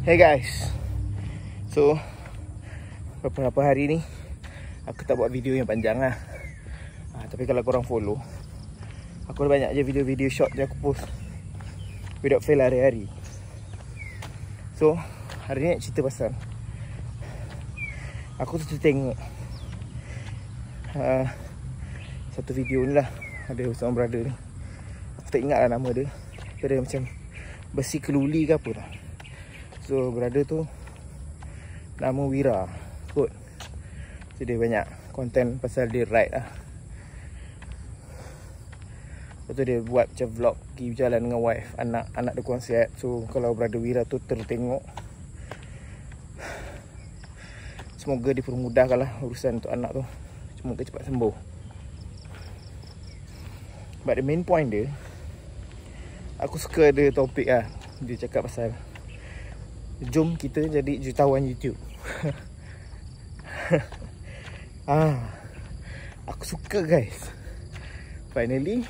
Hey guys, so beberapa hari ni aku tak buat video yang panjang lah. Tapi kalau korang follow, aku ada banyak je video-video short yang aku post without fail hari-hari. So hari ni nak cerita pasal aku tu tengok satu video ni lah. Ada seorang brother ni, aku tak ingat lah nama dia. Dia macam besi keluli ke apa lah. So brother tu nama Wira kot. So dia banyak konten pasal dia ride lah. Lepas tu dia buat macam vlog pergi berjalan dengan wife, anak dia kurang sihat. So kalau brother Wira tu tertengok, semoga dipermudahkan lah urusan untuk anak tu. Semoga cepat sembuh. But the main point dia, aku suka ada topik lah. Dia cakap pasal jom kita jadi jutawan YouTube. Aku suka guys. Finally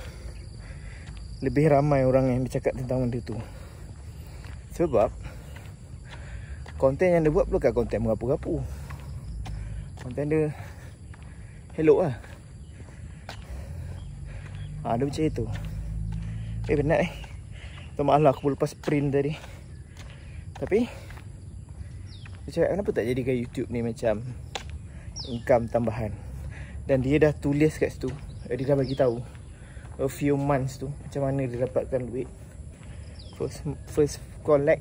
lebih ramai orang yang bercakap tentang benda tu. Sebab konten yang dia buat bukan konten merapu-rapu. Konten dia hello lah. Dia macam itu. Penat Minta maaf lah aku lepas sprint tadi. Tapi dia cakap kenapa tak jadikan YouTube ni macam income tambahan. Dan dia dah tulis kat situ, dia dah bagi tahu a few months tu macam mana dia dapatkan duit. First collect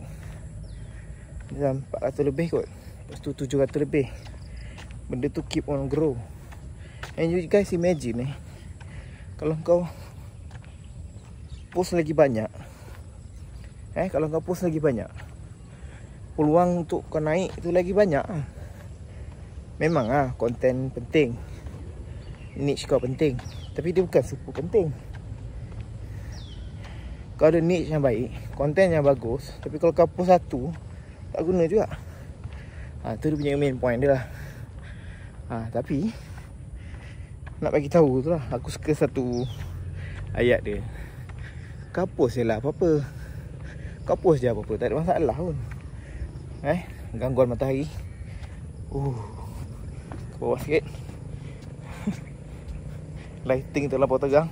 macam 400 lebih kot, lepas tu 700 lebih. Benda tu keep on grow. And you guys imagine kalau kau post lagi banyak, kalau kau post lagi banyak, peluang untuk kau naik tu lagi banyak. Memang konten penting, niche kau penting, tapi dia bukan super penting. Kau ada niche yang baik, konten yang bagus, tapi kalau kau post satu, tak guna juga. Tu dia punya main point dia lah. Tapi nak bagi tahu tu lah, aku suka satu ayat dia. Kau post je lah apa-apa, kau post je apa-apa, tak ada masalah pun. Gangguan matahari ke bawah sikit. Lighting terlampau tegang.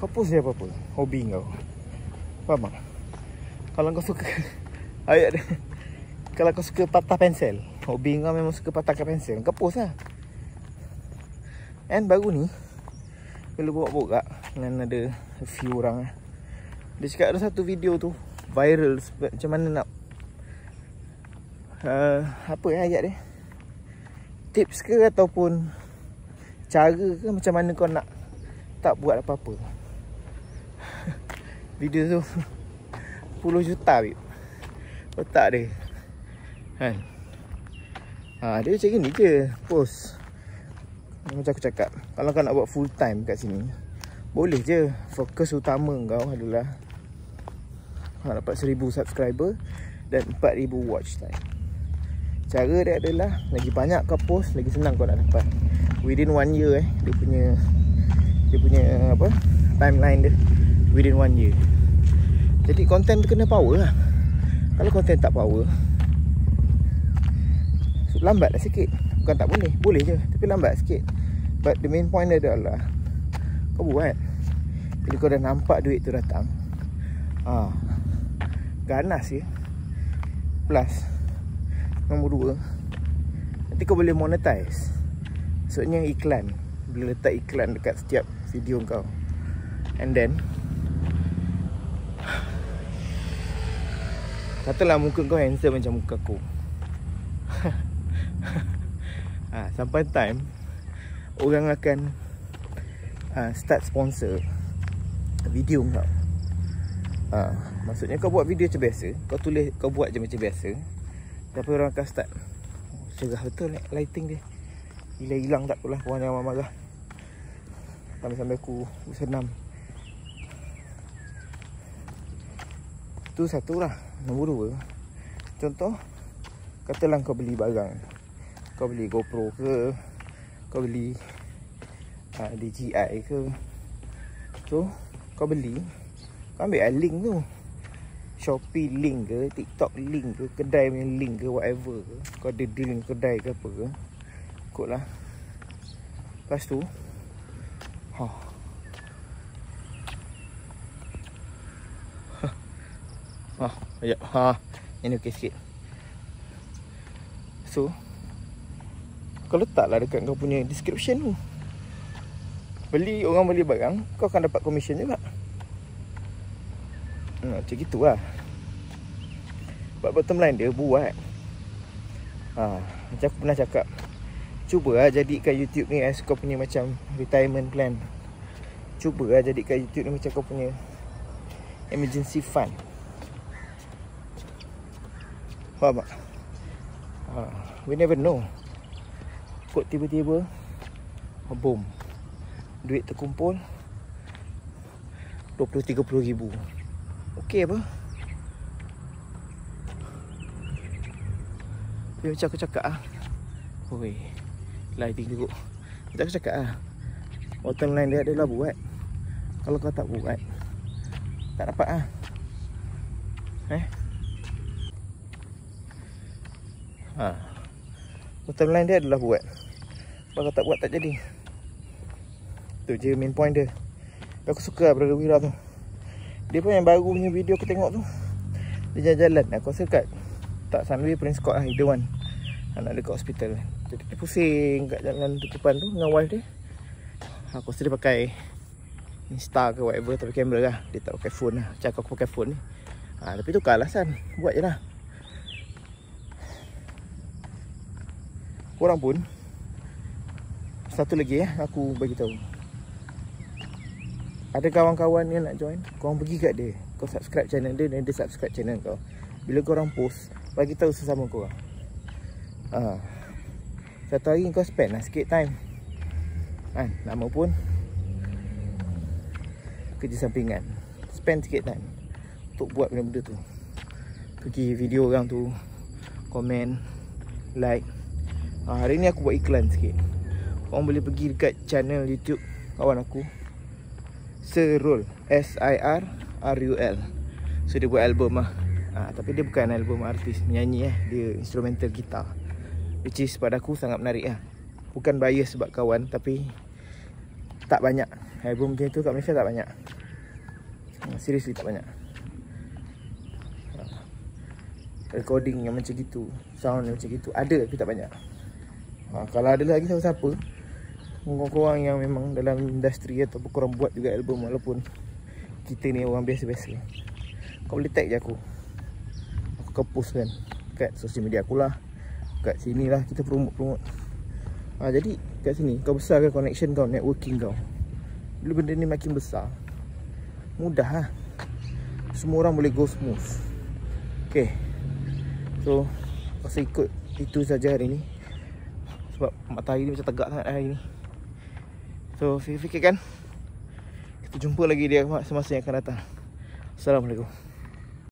Kau post je apa-apa, hobi kau. Faham tak? Kalau kau suka ayat dia, kalau kau suka patah pensel, hobi kau memang suka patahkan pensel, kau post lah. And baru ni bila borak-borak dengan ada a few orang, dia cakap ada satu video tu viral. Macam mana nak apa ayat dia, tips ke ataupun cara ke macam mana kau nak tak buat apa-apa. Video tu 10 juta bib otak dia kan. Dia macam gini je post. Macam aku cakap, kalau kau nak buat full time kat sini, boleh je. Fokus utama kau adalah kau nak dapat 1000 subscriber dan 4000 watch time. Cara dia adalah lagi banyak kau post, lagi senang kau nak dapat. Within 1 year dia punya apa, timeline dia within 1 year. Jadi konten tu kena power lah. Kalau konten tak power, lambat lah sikit. Bukan tak boleh, boleh je, tapi lambat sikit. But the main point dia adalah kau buat. Bila kau dah nampak duit tu datang, ganas ya. Plus nombor 2, nanti kau boleh monetize. Maksudnya iklan. Bila letak iklan dekat setiap video kau, and then katalah muka kau handsome macam muka aku. Sampai time orang akan start sponsor video kau. Maksudnya kau buat video macam biasa, kau buat je macam biasa, tapi orang akan start, cerah betul lighting dia, hilang tak apalah, korang jangan marah. Sampai aku senam. Tu satu lah. Nombor 2, contoh, katalah kau beli barang, kau beli GoPro ke, kau beli DJI ke. So kau beli, Kau ambil link tu. Shopee link ke, TikTok link ke, kedai punya link ke, whatever ke. Kau ada deal dengan kedai ke apa ke, ikut lah. Lepas tu ini okey sikit. So kau letaklah dekat kau punya description tu. Orang beli barang, kau akan dapat commission juga. Macam gitu lah. But bottom line dia buat. Macam aku pernah cakap, cuba lah jadikan YouTube ni as kau punya macam retirement plan. Cuba lah jadikan YouTube ni macam kau punya emergency fund. Faham tak? We never know. Kok tiba-tiba boom, duit terkumpul 20-30 ribu. Okey apa? Tapi macam aku cakap oi, lighting teruk. Macam aku cakap bottom line dia adalah buat. Kalau kau tak buat, tak dapat bottom line dia adalah buat. Kalau kau tak buat, tak jadi. Tu je main point dia. Tapi aku suka Brother Wira tu. Dia pun yang baru punya video aku tengok tu, dia jalan-jalan. Aku rasa kat tak Sunway, Prince Court lah, either one. Anak dekat hospital. Jadi dia pusing kat jalan tutupan tu dengan wife dia. Aku rasa dia pakai Insta ke whatever, tapi kamera lah. Dia tak pakai phone lah. Macam aku pakai phone ni. Tapi tu kan alasan. Buat je lah. Korang pun, satu lagi aku bagi tahu. Ada kawan-kawan yang nak join, korang pergi kat dia. Kau subscribe channel dia dan dia subscribe channel kau. Bila korang post, bagi tahu sesama korang. Satu hari kau spend lah sikit time. Nama pun kerja sampingan. Spend sikit time untuk buat benda-benda tu. Pergi video orang tu, komen, like. Hari ni aku buat iklan sikit. Korang boleh pergi dekat channel YouTube kawan aku, Sirul, Sirrul. So dia buat album lah. Tapi dia bukan album artis menyanyi dia instrumental gitar, which is pada aku sangat menarik lah. Bukan bias sebab kawan, tapi tak banyak album macam tu kat Malaysia, tak banyak. Seriously tak banyak. Recording yang macam gitu, sound yang macam gitu ada, tapi tak banyak. Kalau ada lagi siapa-siapa, korang yang memang dalam industri ataupun korang buat juga album, walaupun kita ni orang biasa-biasa, kau boleh tag je aku. Aku akan post kan kat sosial media aku lah. Kat sini lah kita promote. Jadi kat sini kau besarkan connection kau, networking kau. Bila benda ni makin besar, mudah lah. Semua orang boleh go smooth. Okay, so rasa ikut itu saja hari ni. Sebab matahari ni macam tegak sangat hari ni. So fikirkan, kita jumpa lagi dia semasa yang akan datang. Assalamualaikum.